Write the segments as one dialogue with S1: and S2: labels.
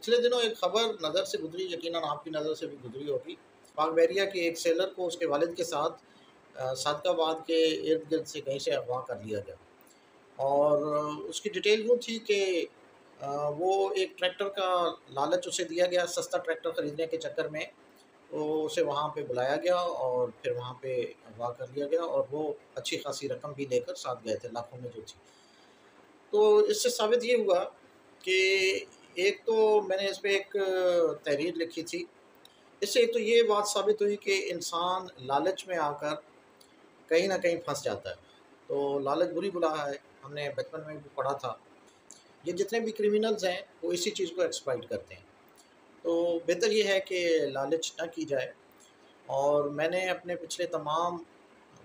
S1: पिछले दिनों एक खबर नज़र से गुजरी, यकीनन आपकी नज़र से भी गुजरी होगी। पाक बहरिया के एक सेलर को उसके वालिद के साथ सादकाबाद के इर्द-गिर्द से कहीं से अगवा कर लिया गया और उसकी डिटेल यूँ थी कि वो एक ट्रैक्टर का लालच उसे दिया गया, सस्ता ट्रैक्टर खरीदने के चक्कर में, तो उसे वहाँ पे बुलाया गया और फिर वहाँ पे अगवा कर लिया गया और वो अच्छी खासी रकम भी लेकर साथ गए थे, लाखों में जो थी। तो इससे साबित ये हुआ कि एक तो मैंने इस पे एक तहरीर लिखी थी। इससे एक तो ये बात साबित हुई कि इंसान लालच में आकर कहीं न कहीं फँस जाता है। तो लालच बुरी बला है, हमने बचपन में भी पढ़ा था। ये जितने भी क्रिमिनल्स हैं, वो इसी चीज़ को एक्सप्लॉइट करते हैं। तो बेहतर ये है कि लालच ना की जाए और मैंने अपने पिछले तमाम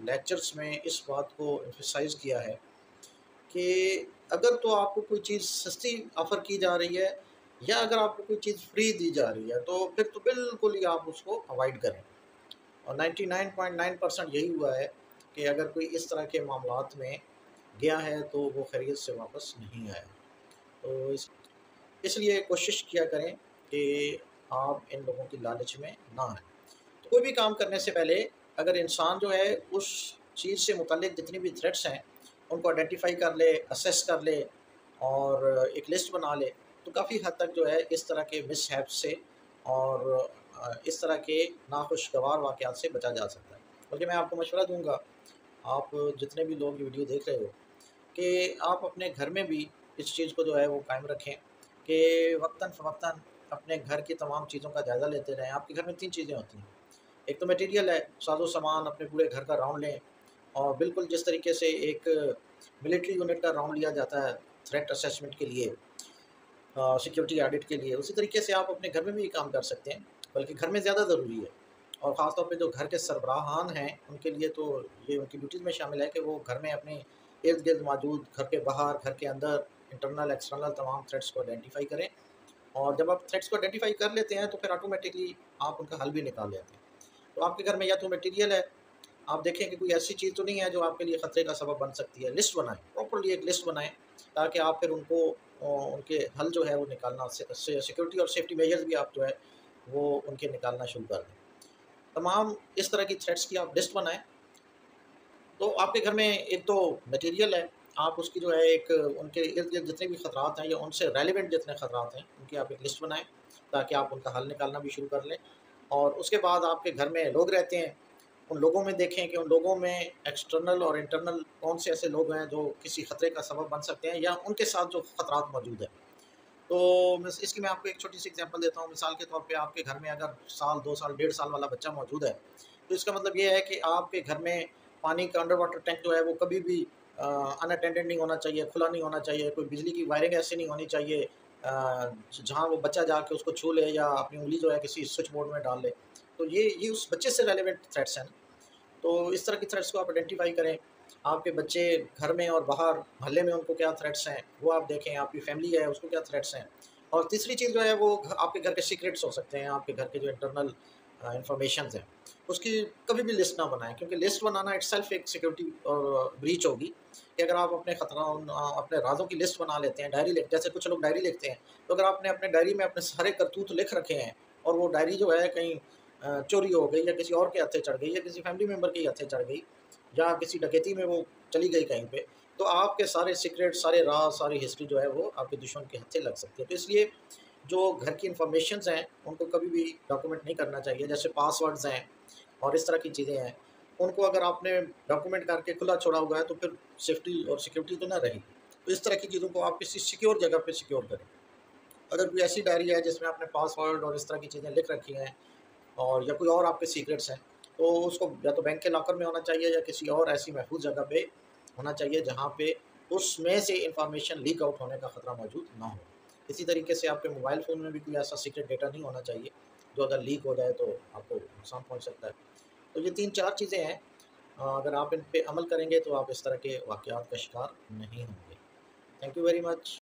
S1: लेक्चर्स में इस बात को एम्फसाइज़ किया है कि अगर तो आपको कोई चीज़ सस्ती ऑफ़र की जा रही है या अगर आपको कोई चीज़ फ्री दी जा रही है, तो फिर तो बिल्कुल ही आप उसको अवॉइड करें। और 99.9% यही हुआ है कि अगर कोई इस तरह के मामलात में गया है, तो वो खैरियत से वापस नहीं आया। तो इसलिए कोशिश किया करें कि आप इन लोगों की लालच में ना आएँ। तो कोई भी काम करने से पहले अगर इंसान जो है उस चीज़ से मुतल्लिक जितनी भी थ्रेट्स हैं, उनको आइडेंटिफ़ाई कर ले, असेस कर ले और एक लिस्ट बना ले, तो काफ़ी हद तक जो है इस तरह के मिसहैप्स से और इस तरह के नाखुशगवार वाक़यात से बचा जा सकता है। बल्कि मैं आपको मशवरा दूँगा, आप जितने भी लोग ये वीडियो देख रहे हो, कि आप अपने घर में भी इस चीज़ को जो है वो कायम रखें कि वक़्तन-फ़वक़्तन अपने घर की तमाम चीज़ों का जायज़ा लेते रहें। आपके घर में 3 चीज़ें होती हैं। एक तो मटेरियल है, साज़ो-सामान अपने पूरे घर का राउंड लें और बिल्कुल जिस तरीके से एक मिलिट्री यूनिट का राउंड लिया जाता है थ्रेट असेसमेंट के लिए, सिक्योरिटी ऑडिट के लिए, उसी तरीके से आप अपने घर में भी ये काम कर सकते हैं, बल्कि घर में ज़्यादा ज़रूरी है। और ख़ास तौर पे जो घर के सरबराहान हैं, उनके लिए तो ये उनकी ड्यूटीज़ में शामिल है कि वो घर में अपने इर्द-गिर्द मौजूद, घर के बाहर, घर के अंदर, इंटरनल, एक्सटर्नल तमाम थ्रेट्स को आइडेंटिफ़ाई करें और जब आप थ्रेट्स को आइडेंटिफ़ाई कर लेते हैं, तो फिर ऑटोमैटिकली आप उनका हल भी निकाल लेते हैं। तो आपके घर में या तो मटेरियल है, आप देखें कि कोई ऐसी चीज़ तो नहीं है जो आपके लिए ख़तरे का सबब बन सकती है। लिस्ट बनाएँ, प्रॉपर्ली एक लिस्ट बनाएँ ताकि आप फिर उनको उनके हल जो है वो निकालना से सिक्योरिटी और सेफ्टी मेजर्स भी आप जो है वो उनके निकालना शुरू कर दें। तमाम इस तरह की थ्रेट्स की आप लिस्ट बनाएँ, तो आपके घर में एक तो मटेरियल है, आप उसकी जो है एक उनके इर्द-गिर्द जितने भी खतरात हैं या उनसे रेलेवेंट जितने खतरात हैं, उनकी आप एक लिस्ट बनाएँ ताकि आप उनका हल निकालना भी शुरू कर लें। और उसके बाद आपके घर में लोग रहते हैं, उन लोगों में देखें कि उन लोगों में एक्सटर्नल और इंटरनल कौन से ऐसे लोग हैं जो किसी खतरे का सबब बन सकते हैं या उनके साथ जो खतरात मौजूद हैं। तो मिस इसकी मैं आपको एक छोटी-सी एग्ज़ाम्पल देता हूँ। मिसाल के तौर पे आपके घर में अगर साल, 2 साल, डेढ़ साल वाला बच्चा मौजूद है, तो इसका मतलब ये है कि आपके घर में पानी का अंडर वाटर टैंक जो है वो कभी भी अनअटेंडेड नहीं होना चाहिए, खुला नहीं होना चाहिए, कोई बिजली की वायरिंग ऐसी नहीं होनी चाहिए जहाँ वो बच्चा जाके उसको छू ले या अपनी उँगली जो है किसी स्विच बोर्ड में डाल ले। तो ये उस बच्चे से रेलेवेंट थ्रेट्स हैं ना। तो इस तरह की थ्रेट्स को आप आइडेंटिफ़ाई करें। आपके बच्चे घर में और बाहर मोहल्ले में उनको क्या थ्रेट्स हैं, वो आप देखें, आपकी फैमिली है उसको क्या थ्रेट्स हैं। और तीसरी चीज़ जो है वो आपके घर के सीक्रेट्स हो सकते हैं, आपके घर के जो इंटरनल इन्फॉर्मेशंस हैं, उसकी कभी भी लिस्ट ना बनाएँ क्योंकि लिस्ट बनाना इटसेल्फ एक सिक्योरिटी ब्रीच होगी कि अगर आप अपने अपने राज़ों की लिस्ट बना लेते हैं, डायरी लिख जैसे कुछ लोग डायरी लिखते हैं, तो अगर आपने अपने डायरी में अपने सारे करतूत लिख रखे हैं और वो डायरी जो है कहीं चोरी हो गई या किसी और के हत्थे चढ़ गई या किसी फैमिली मेंबर के हत्थे चढ़ गई या किसी डकैती में वो चली गई कहीं पे, तो आपके सारे सीक्रेट, सारे राज़, सारी हिस्ट्री जो है वो आपके दुश्मन के हत्थे लग सकती है। तो इसलिए जो घर की इन्फॉर्मेशंस हैं, उनको कभी भी डॉक्यूमेंट नहीं करना चाहिए। जैसे पासवर्ड्स हैं और इस तरह की चीज़ें हैं, उनको अगर आपने डॉक्यूमेंट करके खुला छोड़ा हुआ है, तो फिर सेफ्टी और सिक्योरिटी तो ना रही। तो इस तरह की चीज़ों को आप किसी सिक्योर जगह पे सिक्योर करें। अगर कोई ऐसी डायरी है जिसमें आपने पासवर्ड और इस तरह की चीज़ें लिख रखी हैं और या कोई और आपके सीक्रेट्स हैं, तो उसको या तो बैंक के लॉकर में होना चाहिए या किसी और ऐसी महफूज़ जगह पे होना चाहिए जहाँ पे उसमें से इन्फॉर्मेशन लीक आउट होने का ख़तरा मौजूद ना हो। इसी तरीके से आपके मोबाइल फ़ोन में भी कोई ऐसा सीक्रेट डेटा नहीं होना चाहिए, जो अगर लीक हो जाए तो आपको नुकसान पहुँच सकता है। तो ये 3-4 चीज़ें हैं, अगर आप इन पे अमल करेंगे तो आप इस तरह के वाक़यात का शिकार नहीं होंगे। Thank you very much.